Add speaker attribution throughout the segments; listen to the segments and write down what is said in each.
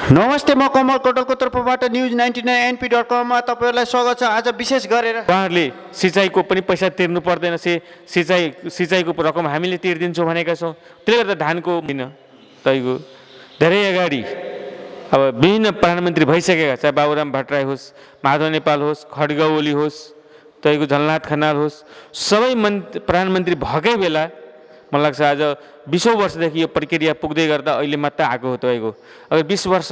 Speaker 1: नमस्ते, म कमल कोटलको तर्फबाट न्युज 99np.com मा तपाईहरुलाई स्वागत छ। आज विशेष गरेर
Speaker 2: उहाँहरूले सिँचाइको पनि पैसा तिर्नु पर्दैन, सिँचाइको रकम हामीले तिर्दिन्छौँ भनेका छौँ। त्यसले गर्दा धानको दिन तपाईँको धेरै अगाडि अब विभिन्न प्रधानमन्त्री भइसकेका, चाहे बाबुराम भट्टराई होस्, माधव नेपाल होस्, खड्ग ओली होस्, तपाईँको झलनाथ खनाल होस्, सबै प्रधानमन्त्री भएकै बेला मलाई लाग्छ आज 20 वर्षदेखि यो प्रक्रिया पुग्दै गर्दा अहिले मात्र आएको हो। तपाईँको अगर 20 वर्ष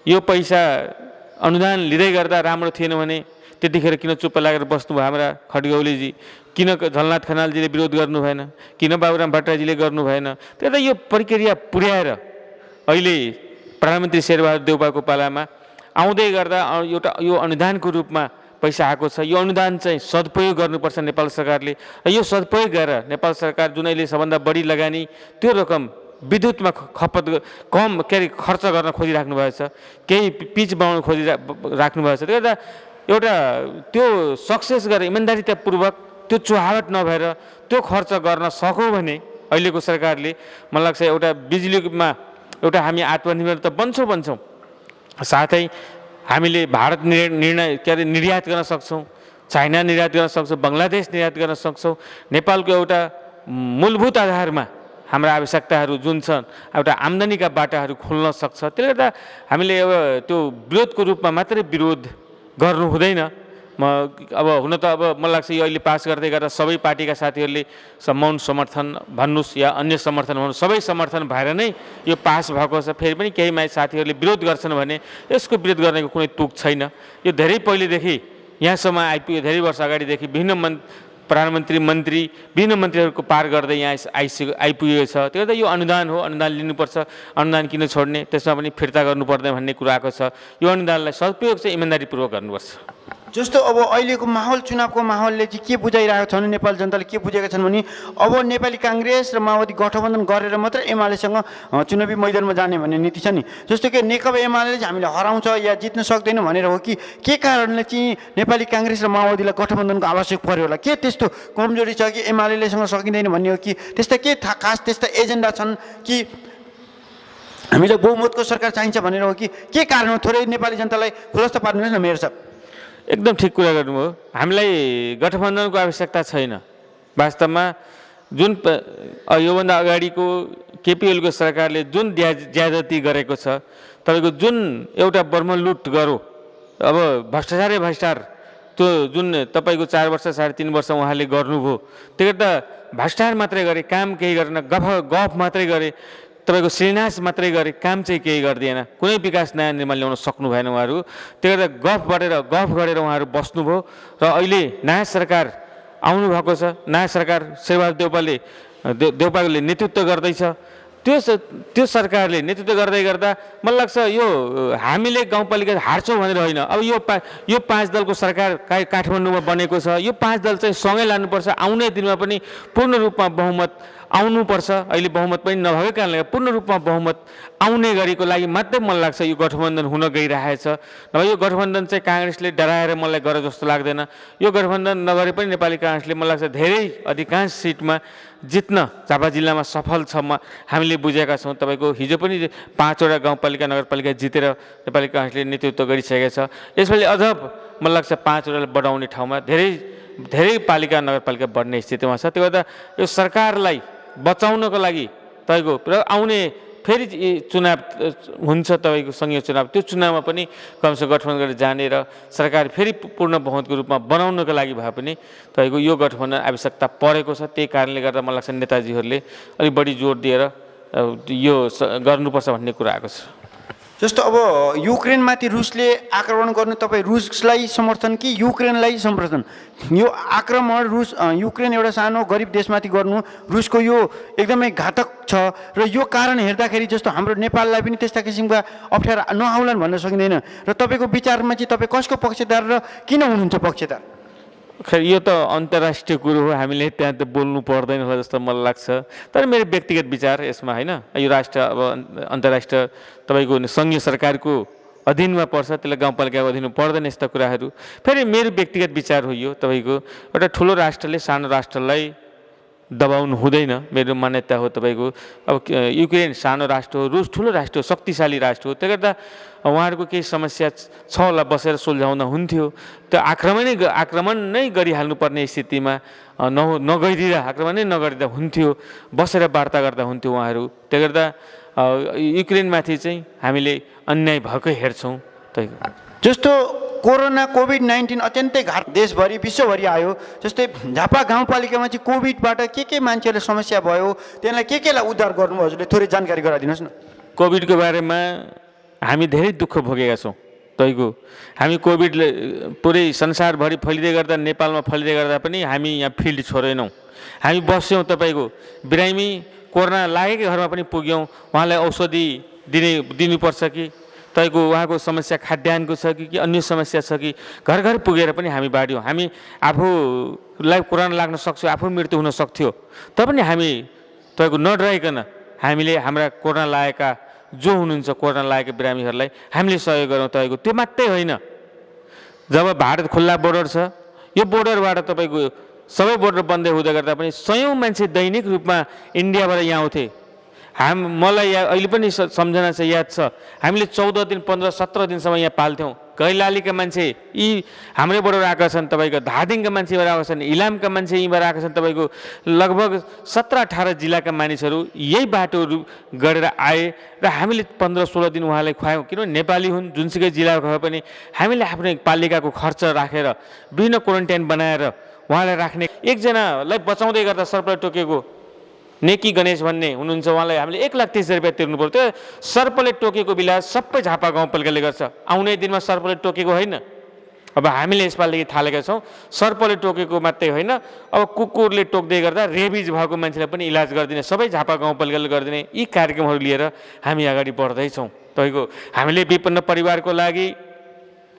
Speaker 2: यो पैसा अनुदान लिँदै गर्दा राम्रो थिएन भने त्यतिखेर किन चुप्प लागेर बस्नुभयो हाम्रा खड्ग ओलीजी? किन झलनाथ खनालजीले विरोध गर्नु भएन? किन बाबुराम भट्टराईजीले गर्नु भएन? त्यही यो प्रक्रिया पुर्याएर अहिले प्रधानमन्त्री शेरबहादुर देउपाको पालामा आउँदै गर्दा एउटा यो अनुदानको रूपमा पैसा आएको छ। यो अनुदान चाहिँ सदुपयोग गर्नुपर्छ नेपाल सरकारले। यो सदुपयोग गरेर नेपाल सरकार जुन अहिले सबभन्दा बढी लगानी त्यो रकम विद्युतमा खपत कम खर्च गर्न खोजिराख्नु भएको छ, केही पिच बनाउन खोजिराख्नु भएको छ। त्यही गर्दा एउटा त्यो सक्सेस गरेर इमान्दारितापूर्वक त्यो चुहावट नभएर त्यो खर्च गर्न सक्यौँ भने अहिलेको सरकारले मलाई लाग्छ एउटा बिजुलीमा एउटा हामी आत्मनिर्भर त बन्छौँ, साथै हामीले भारत निर्यात गर्न सक्छौँ, चाइना निर्यात गर्न सक्छौँ, बङ्गलादेश निर्यात गर्न सक्छौँ। नेपालको एउटा मूलभूत आधारमा हाम्रा आवश्यकताहरू जुन छन् एउटा आम्दानीका बाटाहरू खुल्न सक्छ। त्यसले गर्दा हामीले अब त्यो विरोधको रूपमा मात्रै विरोध गर्नु हुँदैन। अब हुन त अब मलाई लाग्छ यो अहिले पास गर्दै गर्दा सबै पार्टीका साथीहरूले मौन समर्थन भन्नुहोस् या अन्य समर्थन भन्नुहोस्, सबै समर्थन भएर नै यो पास भएको छ। फेरि पनि केही साथीहरूले विरोध गर्छन् भने यसको विरोध गर्नेको कुनै तुक छैन। यो धेरै पहिलेदेखि यहाँसम्म आइपुग्यो, धेरै वर्ष अगाडिदेखि विभिन्न प्रधानमन्त्री मन्त्री विभिन्न मन्त्रीहरूको पार गर्दै यहाँ आइपुगेको छ। त्यो त यो अनुदान हो, अनुदान लिनुपर्छ, अनुदान किन छोड्ने, त्यसमा पनि फिर्ता गर्नु पर्दैन भन्ने कुरा आएको छ। यो अनुदानलाई सदुपयोग चाहिँ इमान्दारीपूर्वक गर्नुपर्छ।
Speaker 1: जस्तो अब अहिलेको माहौल, चुनावको माहौलले चाहिँ के बुझाइरहेको छ भने नेपाली जनताले के बुझेका छन् भने अब नेपाली काङ्ग्रेस र माओवादी गठबन्धन गरेर मात्र एमालेसँग चुनावी मैदानमा जाने भन्ने नीति छ नि। जस्तो कि नेकपा एमाले चाहिँ हामीले हराउँछ या जित्न सक्दैन भनेर हो कि के कारणले चाहिँ नेपाली काङ्ग्रेस र माओवादीलाई गठबन्धनको आवश्यक पर्यो होला? के त्यस्तो कमजोरी छ कि एमालेसँग सकिँदैन भन्ने हो कि त्यस्ता के खास त्यस्ता एजेन्डा छन् कि हामीलाई बहुमतको सरकार चाहिन्छ भनेर हो कि के कारण हो? थोरै नेपाली जनतालाई खुलस्त पार्नुहोस् न मेयर साहब।
Speaker 2: एकदम ठिक कुरा गर्नुभयो। हामीलाई गठबन्धनको आवश्यकता छैन। वास्तवमा जुन योभन्दा अगाडिको केपिएलको सरकारले जुन ज्यादती गरेको छ, तपाईँको जुन एउटा बर्मलुट गरो, अब भ्रष्टाचार त्यो जुन तपाईँको 4 वर्ष 3.5 वर्ष उहाँले गर्नुभयो, त्यो गर्दा भ्रष्टाचार मात्रै गरे, काम केही गरेन, गफ मात्रै गरे, तपाईँको शिलान्यास मात्रै गरे, काम चाहिँ केही गरिदिएन, कुनै विकास नयाँ निर्माण ल्याउन सक्नु भएन उहाँहरू। त्यो गर्दा गफ गरेर उहाँहरू बस्नुभयो र अहिले नयाँ सरकार आउनुभएको छ। नयाँ सरकार शेरबहादुर देउपाले नेतृत्व गर्दैछ। त्यो सरकारले नेतृत्व गर्दै गर्दा मलाई लाग्छ यो हामीले गाउँपालिका हार्छौँ भनेर होइन। अब यो 5 दलको सरकार काठमाडौँमा बनेको छ। यो 5 दल चाहिँ सँगै लानुपर्छ। आउने दिनमा पनि पूर्ण रूपमा बहुमत आउनुपर्छ। अहिले बहुमत पनि नभएको कारणले पूर्ण रूपमा बहुमत आउने गरेको लागि मात्रै मलाई लाग्छ यो गठबन्धन हुन गइरहेछ। नभए यो गठबन्धन चाहिँ काङ्ग्रेसले डराएर मलाई गरे जस्तो लाग्दैन। यो गठबन्धन नगरे पनि नेपाली काङ्ग्रेसले मलाई लाग्छ धेरै अधिकांश सिटमा जित्न झापा जिल्लामा सफल छ हामीले बुझेका छौँ। तपाईँको हिजो पनि 5वटा गाउँपालिका नगरपालिका जितेर नेपाली काङ्ग्रेसले नेतृत्व गरिसकेको छ। यसपालि अझ मलाई लाग्छ 5वटा बढाउने ठाउँमा धेरै पालिका नगरपालिका बढ्ने स्थितिमा छ। त्यो गर्दा यो सरकारलाई बचाउनको लागि तपाईँको र आउने फेरि चुनाव हुन्छ, तपाईँको सङ्घीय चुनाव, त्यो चुनावमा पनि कमसेकम गठबन्धन गरेर जाने र सरकार फेरि पूर्ण बहुमतको रूपमा बनाउनको लागि भए पनि तपाईँको यो गठबन्धन आवश्यकता परेको छ। त्यही कारणले गर्दा मलाई लाग्छ नेताजीहरूले अलिक बढी जोड दिएर यो गर्नुपर्छ भन्ने कुरा आएको छ।
Speaker 1: जस्तो अब युक्रेनमाथि रुसले आक्रमण गर्नु, तपाईँ रुसलाई समर्थन कि युक्रेनलाई समर्थन? यो आक्रमण युक्रेन एउटा सानो गरिब देशमाथि गर्नु रुसको यो एकदमै घातक छ र यो कारण हेर्दाखेरि जस्तो हाम्रो नेपाललाई पनि त्यस्ता किसिमका अप्ठ्यारा नआउलान् भन्न सकिँदैन। र तपाईँको विचारमा चाहिँ तपाईँ कसको पक्षधर र किन हुनुहुन्छ पक्षधर?
Speaker 2: खै यो त अन्तर्राष्ट्रिय कुरो हो, हामीले त्यहाँ त बोल्नु पर्दैन होला जस्तो मलाई लाग्छ। तर मेरो व्यक्तिगत विचार यसमा होइन, यो राष्ट्र अब अन्तर्राष्ट्रिय तपाईँको सङ्घीय सरकारको अधीनमा पर्छ, त्यसलाई गाउँपालिकाको अधीनमा पर्दैन यस्ता कुराहरू। फेरि मेरो व्यक्तिगत विचार हो यो, तपाईँको एउटा ठुलो राष्ट्रले सानो राष्ट्रलाई दबाउनु हुँदैन, मेरो मान्यता हो तपाईँको। अब युक्रेन सानो राष्ट्र हो, रुस ठुलो राष्ट्र हो, शक्तिशाली राष्ट्र हो, त्यसले गर्दा उहाँहरूको केही समस्या छ होला, बसेर सुल्झाउँदा हुन्थ्यो। त्यो आक्रमण नै गरिहाल्नुपर्ने स्थितिमा नगरिदिँदा, आक्रमण नै नगरिदिँदा हुन्थ्यो, बसेर वार्ता गर्दा हुन्थ्यो उहाँहरू। त्यसले गर्दा युक्रेनमाथि चाहिँ हामीले अन्याय भएकै हेर्छौँ।
Speaker 1: जस्तो कोरोना कोभिड-19 अत्यन्तै घात देशभरि विश्वभरि आयो, जस्तै झापा गाउँपालिकामा चाहिँ कोभिडबाट के मान्छेहरूलाई समस्या भयो, त्यसलाई केलाई उद्धार गर्नुभयो हजुरले थोरै जानकारी गराइदिनुहोस् न।
Speaker 2: कोभिडको बारेमा हामी धेरै दुःख भोगेका छौँ। तपाईँको हामी कोभिड पुरै संसारभरि फैलिँदै गर्दा, नेपालमा फैलिँदै गर्दा पनि हामी यहाँ फिल्ड छोडेनौँ, हामी बस्यौँ। तपाईँको बिरामी कोरोना लागेकै घरमा पनि पुग्यौँ, उहाँलाई औषधि दिनुपर्छ कि तपाईँको उहाँको समस्या खाद्यान्नको छ कि अन्य समस्या छ कि घर घर पुगेर पनि हामी बाँड्यौँ। हामी आफूलाई कोरोना लाग्न सक्छौँ, आफू मृत्यु हुन सक्थ्यो, तैपनि हामी तपाईँको नडराइकन हामीले हाम्रा कोरोना लागेका जो हुनुहुन्छ, कोरोना लागेका बिरामीहरूलाई हामीले सहयोग गरौँ। तपाईँको त्यो मात्रै होइन, जब भारत खुल्ला बोर्डर छ, यो बोर्डरबाट तपाईँको सबै बोर्डर बन्दै हुँदै गर्दा पनि सयौँ मान्छे दैनिक रूपमा इन्डियाबाट यहाँ आउँथे। मलाई अहिले पनि सम्झना छ, याद छ, हामीले 14 दिन 15-17 दिनसम्म यहाँ पाल्थ्यौँ। कैलालीका मान्छे यी हाम्रैबाट आएका छन्, तपाईँको धादिङका मान्छेबाट आएका छन्, इलामका मान्छे यहीँबाट आएका छन्। तपाईँको लगभग 17-18 जिल्लाका मानिसहरू यही बाटोहरू गरेर आए र हामीले 15-16 दिन उहाँलाई खुवायौँ। किनभने नेपाली हुन्, जुनसुकै जिल्ला भए पनि हामीले आफ्नो पालिकाको खर्च राखेर विभिन्न क्वारेन्टाइन बनाएर उहाँलाई राख्ने। एकजनालाई बचाउँदै गर्दा सर्पलाई टोकेको नेकी गणेश भन्ने हुनुहुन्छ, उहाँलाई हामीले 1,30,000 रुपियाँ तिर्नु पऱ्यो। त्यो सर्पले टोकेको बिला सबै झापा गाउँपालिकाले गर्छ। आउने दिनमा सर्पले टोकेको होइन, अब हामीले यसपालिदेखि थालेका छौँ। सर्पले टोकेको मात्रै होइन, अब कुकुरले टोक्दै गर्दा रेबिज भएको मान्छेलाई पनि इलाज गरिदिने, सबै झापा गाउँपालिकाले गरिदिने यी कार्यक्रमहरू लिएर हामी अगाडि बढ्दैछौँ। तपाईँको हामीले विपन्न परिवारको लागि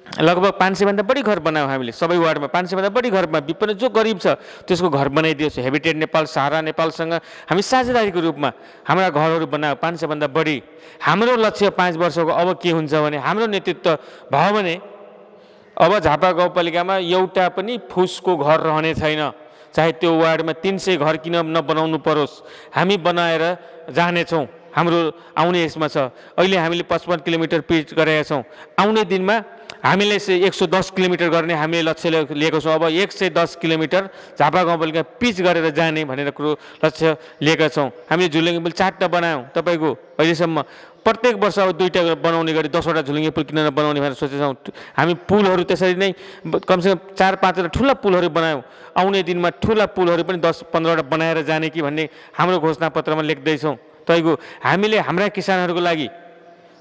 Speaker 2: लगभग 500 भन्दा बढी घर बनायौँ हामीले सबै वार्डमा। 500 भन्दा बढी घरमा विपन्न जो गरिब छ त्यसको घर बनाइदियोस्। हेबिटेट नेपाल, सहारा नेपालसँग हामी साझेदारीको रूपमा हाम्रा घरहरू बनायौँ 500 भन्दा बढी। हाम्रो लक्ष्य 5 वर्षको अब के हुन्छ भने, हाम्रो नेतृत्व भयो भने अब झापा गाउँपालिकामा एउटा पनि फुसको घर रहने छैन। चाहे त्यो वार्डमा 300 घर किन नबनाउनु परोस्, हामी बनाएर जानेछौँ। हाम्रो आउने यसमा छ, अहिले हामीले 55 किलोमिटर पिच गरेका छौँ। आउने दिनमा हामीले 110 किलोमिटर गर्ने हामीले लक्ष्य लिएको छौँ। अब 110 किलोमिटर झापा गाउँपालिका पिच गरेर जाने भनेर कुरो लक्ष्य लिएका छौँ। हामीले झुलुङ्गे पुल 4टा बनायौँ। तपाईँको अहिलेसम्म प्रत्येक वर्ष अब 2टा बनाउने गरी 10वटा झुलुङ्गे पुल किन नबनाउने भनेर सोचेछौँ। हामी पुलहरू त्यसरी नै कमसेकम 4-5वटा ठुला पुलहरू बनायौँ। आउने दिनमा ठुला पुलहरू पनि 10-15वटा बनाएर जाने कि भन्ने हाम्रो घोषणापत्रमा लेख्दैछौँ। तपाईँको हामीले हाम्रा किसानहरूको लागि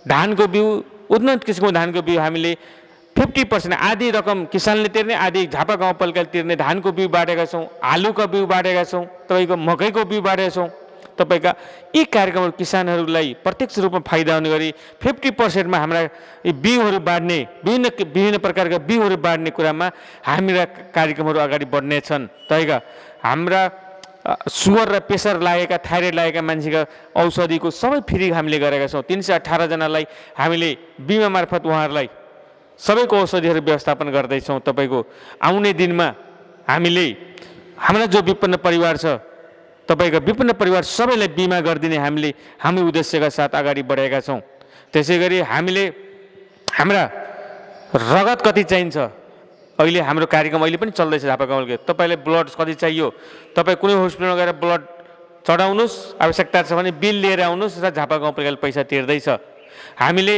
Speaker 2: धानको बिउ, उन्नत किसिमको धानको बिउ हामीले 50% आधी रकम किसानले तिर्ने, आधी झापा गाउँपालिकाले तिर्ने धानको बिउ बाँडेका छौँ। आलुका बिउ बाँडेका छौँ, तपाईँको मकैको बिउ बाँडेका छौँ। तपाईँका यी कार्यक्रमहरू किसानहरूलाई प्रत्यक्ष रूपमा फाइदा हुने गरी 50%मा हाम्रा बिउहरू बाँड्ने, विभिन्न प्रकारका बिउहरू बाँड्ने कुरामा हाम्रा कार्यक्रमहरू अगाडि बढ्नेछन्। तपाईँका हाम्रा सुगर र प्रेसर लागेका, थाइरोइड लागेका मान्छेका औषधिको सबै फ्री हामीले गरेका छौँ। 318 जनालाई हामीले बिमा मार्फत उहाँहरूलाई सबैको औषधिहरू व्यवस्थापन गर्दैछौँ। तपाईँको आउने दिनमा हामीले हाम्रा जो विपन्न परिवार छ, तपाईँको विपन्न परिवार सबैलाई बिमा गरिदिने हामी उद्देश्यका साथ अगाडि बढेका छौँ। त्यसै गरी हामीले हाम्रा रगत कति चाहिन्छ, अहिले हाम्रो कार्यक्रम अहिले पनि चल्दैछ झापा गाउँले। तपाईँलाई ब्लड कति चाहियो, तपाईँ कुनै हस्पिटलमा गएर ब्लड चढाउनुहोस्, आवश्यकता छ भने बिल लिएर आउनुहोस् र झापा गाउँपालिकाले पैसा तिर्दैछ। हामीले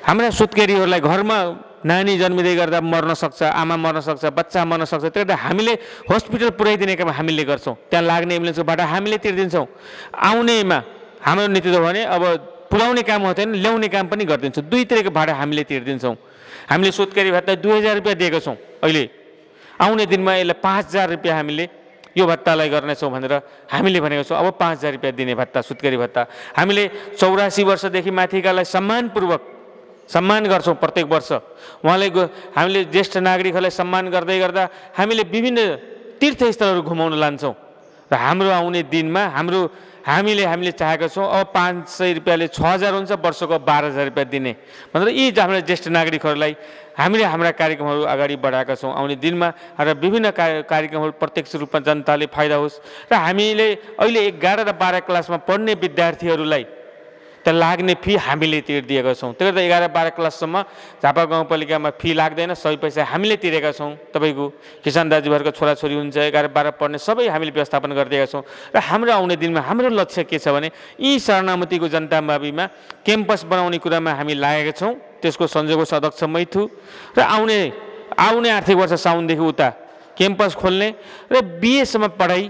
Speaker 2: हाम्रा सुत्केरीहरूलाई घरमा नानी जन्मिँदै गर्दा मर्न सक्छ, आमा मर्न सक्छ, बच्चा मर्न सक्छ, त्यो गर्दा हामीले हस्पिटल पुर्याइदिने काम हामीले गर्छौँ। त्यहाँ लाग्ने एम्बुलेन्सको भाडा हामीले तिर्दिन्छौँ। आउनेमा हाम्रो नेतृत्व भने अब पुर्याउने काम हुँदैन, ल्याउने काम पनि गरिदिन्छौँ। दुई तरिकाको भाडा हामीले तिर्दिन्छौँ। हामीले सुत्केरी भत्ता 2000 रुपियाँ दिएको छौँ। अहिले आउने दिनमा यसलाई 5000 रुपियाँ हामीले यो भत्तालाई गर्नेछौँ भनेर हामीले भनेको छौँ। अब 5000 रुपियाँ दिने भत्ता, सुत्केरी भत्ता। हामीले 84 वर्षदेखि माथिकालाई सम्मानपूर्वक सम्मान गर्छौँ प्रत्येक वर्ष। उहाँले हामीले ज्येष्ठ नागरिकहरूलाई सम्मान गर्दै गर्दा हामीले विभिन्न तीर्थस्थलहरू घुमाउन लान्छौँ र हाम्रो आउने दिनमा हामीले चाहेका छौँ अब 500 रुपियाँले 6000 हुन्छ, वर्षको 12000 रुपियाँ दिने भनेर यी हाम्रा ज्येष्ठ नागरिकहरूलाई हामीले हाम्रा कार्यक्रमहरू अगाडि बढाएका छौँ। आउने दिनमा र विभिन्न कार्यक्रमहरू प्रत्यक्ष रूपमा जनताले फाइदा होस् र हामीले अहिले 11 र 12 क्लासमा पढ्ने विद्यार्थीहरूलाई त लाग्ने फी हामीले तिर्दिएका छौँ। त्यही गर्दा 11 12 क्लाससम्म झापा गाउँपालिकामा फी लाग्दैन, सबै पैसा हामीले तिरेका छौँ। तपाईँको किसान दाजुभाइहरूको छोराछोरी हुन्छ, 11 12 पढ्ने सबै हामीले व्यवस्थापन गरिदिएका छौँ। र हाम्रो आउने दिनमा हाम्रो लक्ष्य के छ भने यी शरणामतीको जनतामाविमा क्याम्पस बनाउने कुरामा हामी लागेका छौँ। त्यसको संयोजक अध्यक्ष मै छु र आउने आर्थिक वर्ष साउनदेखि उता क्याम्पस खोल्ने र बिएसम्म पढाइ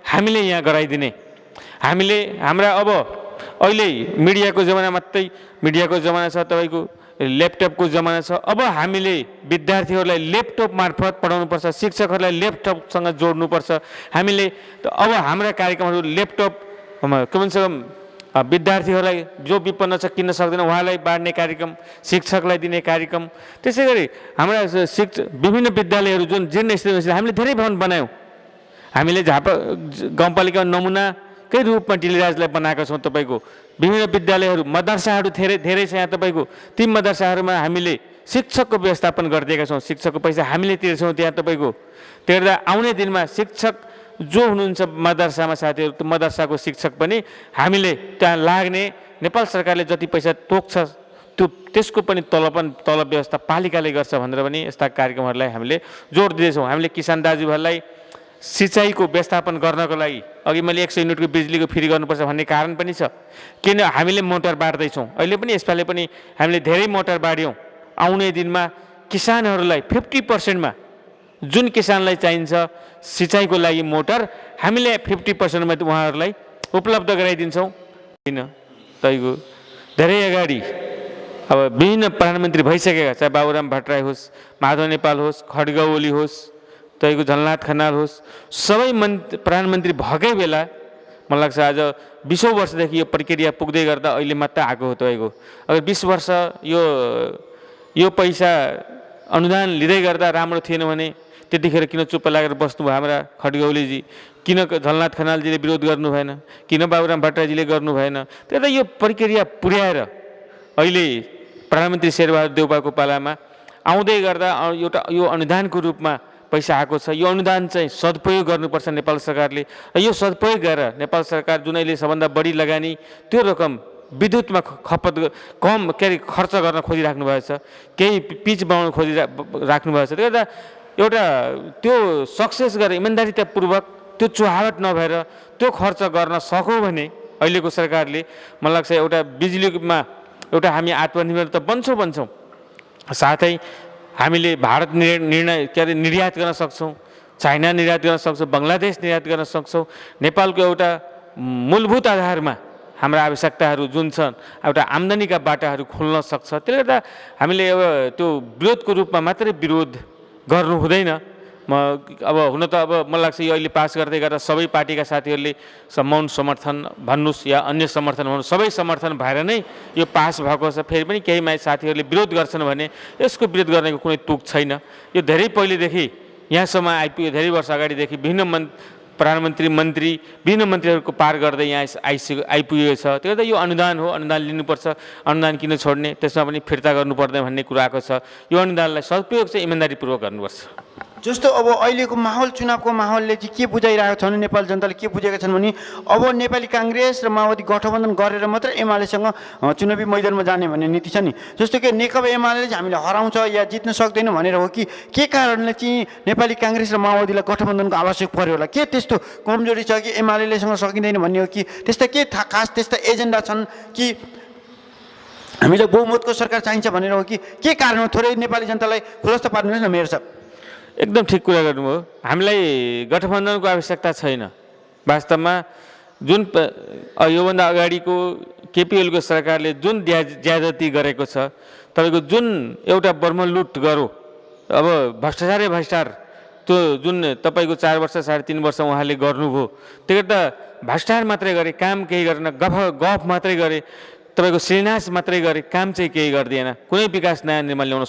Speaker 2: हामीले यहाँ गराइदिने। हामीले हाम्रा अब अहिले मिडियाको जमाना मात्रै मिडियाको जमाना छ, तपाईँको ल्यापटपको जमाना छ। अब हामीले विद्यार्थीहरूलाई ल्यापटप मार्फत पढाउनुपर्छ, शिक्षकहरूलाई ल्यापटपसँग जोड्नुपर्छ। हामीले अब हाम्रा कार्यक्रमहरू ल्यापटप कमसेकम विद्यार्थीहरूलाई जो विपन्न छ किन्न सक्दैन उहाँलाई बाँड्ने कार्यक्रम, शिक्षकलाई दिने कार्यक्रम। त्यसै गरी हाम्रा विभिन्न विद्यालयहरू जुन जीर्ण स्थितिमा हामीले धेरै भवन बनायौँ। हामीले झापा गाउँपालिका नमुनाकै रूपमा डिलिराजलाई बनाएका छौँ। तपाईँको विभिन्न विद्यालयहरू मदरसाहरू धेरै छ यहाँ। तपाईँको ती मदरसाहरूमा हामीले शिक्षकको व्यवस्थापन गरिदिएका छौँ, शिक्षकको पैसा हामीले तिर्छौँ त्यहाँ। तपाईँको त्यही भएर आउने दिनमा शिक्षक जो हुनुहुन्छ मदरसामा साथीहरू, त्यो मदरसाको शिक्षक पनि हामीले त्यहाँ लाग्ने नेपाल सरकारले जति पैसा तोक्छ त्यसको पनि तलब व्यवस्था पालिकाले गर्छ भनेर पनि यस्ता कार्यक्रमहरूलाई हामीले जोड दिँदैछौँ। हामीले किसान दाजुभाइलाई सिँचाइको व्यवस्थापन गर्नको लागि अघि मैले 100 युनिटको बिजुलीको फ्री गर्नुपर्छ भन्ने कारण पनि छ। किन हामीले मोटर बाँड्दैछौँ, अहिले पनि यसपालि पनि हामीले धेरै मोटर बाँड्यौँ। आउने दिनमा किसानहरूलाई 50%मा जुन किसानलाई चाहिन्छ सिँचाइको लागि मोटर हामीले 50%मा उहाँहरूलाई उपलब्ध गराइदिन्छौँ। किन तपाईँको धेरै अगाडि अब विभिन्न प्रधानमन्त्री भइसकेका, चाहे बाबुराम भट्टराई होस्, माधव नेपाल होस्, खड्ग ओली होस्, तपाईँको झलनाथ खनाल होस्, सबै प्रधानमन्त्री भएकै बेला मलाई लाग्छ आज 20औं वर्षदेखि यो प्रक्रिया पुग्दै गर्दा अहिले मात्र आएको हो। तपाईँको अगर 20 वर्ष यो पैसा अनुदान लिँदै गर्दा राम्रो थिएन भने त्यतिखेर किन चुप्प लागेर बस्नुभयो हाम्रा खड्ग ओलीजी? किन झलनाथ खनालजीले विरोध गर्नु भएन? किन बाबुराम भट्टराईजीले गर्नु भएन? त्यही यो प्रक्रिया पुर्याएर अहिले प्रधानमन्त्री शेरबहादुर देउवाको पालामा आउँदै गर्दा एउटा यो अनुदानको रूपमा पैसा आएको छ। यो अनुदान चाहिँ सदुपयोग गर्नुपर्छ नेपाल सरकारले। र यो सदुपयोग गरेर नेपाल सरकार जुन अहिले सबभन्दा बढी लगानी त्यो रकम विद्युतमा खपत कम खर्च गर्न खोजिराख्नु भएको छ, केही पिच बनाउन खोजिराख्नु भएको छ। त्यही भएर एउटा त्यो सक्सेस गरेर इमान्दारितापूर्वक त्यो चुहावट नभएर त्यो खर्च गर्न सक्यौँ भने अहिलेको सरकारले मलाई लाग्छ एउटा बिजुलीमा एउटा हामी आत्मनिर्भर त बन्छौँ, साथै हामीले भारत निर्यात गर्न सक्छौँ, चाइना निर्यात गर्न सक्छौँ, बङ्गलादेश निर्यात गर्न सक्छौँ। नेपालको एउटा मूलभूत आधारमा हाम्रा आवश्यकताहरू जुन छन् एउटा आम्दानीका बाटाहरू खोल्न सक्छ। त्यसले गर्दा हामीले अब त्यो विरोधको रूपमा मात्रै विरोध गर्नु हुँदैन। अब हुन त अब मलाई लाग्छ यो अहिले पास गर्दै गर्दा सबै पार्टीका साथीहरूले मौन समर्थन भन्नुहोस् या अन्य समर्थन भन्नुहोस्, सबै समर्थन भएर नै यो पास भएको छ। फेरि पनि केही साथीहरूले विरोध गर्छन् भने यसको विरोध गर्नेको कुनै तुक छैन। यो धेरै पहिलेदेखि यहाँसम्म आइपुग्यो, धेरै वर्ष अगाडिदेखि विभिन्न प्रधानमन्त्री मन्त्री विभिन्न मन्त्रीहरूको पार गर्दै यहाँ आइपुगेको छ। त्यो गर्दा यो अनुदान हो, अनुदान लिनुपर्छ, अनुदान किन छोड्ने, त्यसमा पनि फिर्ता गर्नु पर्दैन भन्ने कुरा आएको छ। यो अनुदानलाई सदुपयोग चाहिँ इमान्दारीपूर्वक गर्नुपर्छ।
Speaker 1: जस्तो अब अहिलेको माहौल, चुनावको माहौलले चाहिँ के बुझाइरहेको छ भने नेपाल जनताले के बुझेका छन् भने अब नेपाली काङ्ग्रेस र माओवादी गठबन्धन गरेर मात्र एमालेसँग चुनावी मैदानमा जाने भन्ने नीति छ नि। जस्तो कि नेकपा एमाले चाहिँ हामीले हराउँछ या जित्न सक्दैन भनेर हो कि के कारणले चाहिँ नेपाली काङ्ग्रेस र माओवादीलाई गठबन्धनको आवश्यक पर्यो होला? के त्यस्तो कमजोरी छ कि एमालेसँग सकिँदैन भन्ने हो कि त्यस्ता के खास त्यस्ता एजेन्डा छन् कि हामीलाई बहुमतको सरकार चाहिन्छ भनेर हो कि के कारण हो? थोरै नेपाली जनतालाई खुलस्त पार्नुहोस् न मेयर साहब।
Speaker 2: एकदम ठिक कुरा गर्नुभयो। हामीलाई गठबन्धनको आवश्यकता छैन। वास्तवमा जुन योभन्दा अगाडिको केपिएलको सरकारले जुन ज्यादती गरेको छ, तपाईँको जुन एउटा बर्मलुट गरो, अब भ्रष्टाचार त्यो जुन तपाईँको 4 वर्ष 3.5 वर्ष उहाँले गर्नुभयो, त्यो गर्दा भ्रष्टाचार मात्रै गरे, काम केही गरेन, गफ मात्रै गरे, तपाईँको शिलान्यास मात्रै गरे, काम चाहिँ केही गरिदिएन, कुनै विकास नयाँ निर्माण ल्याउन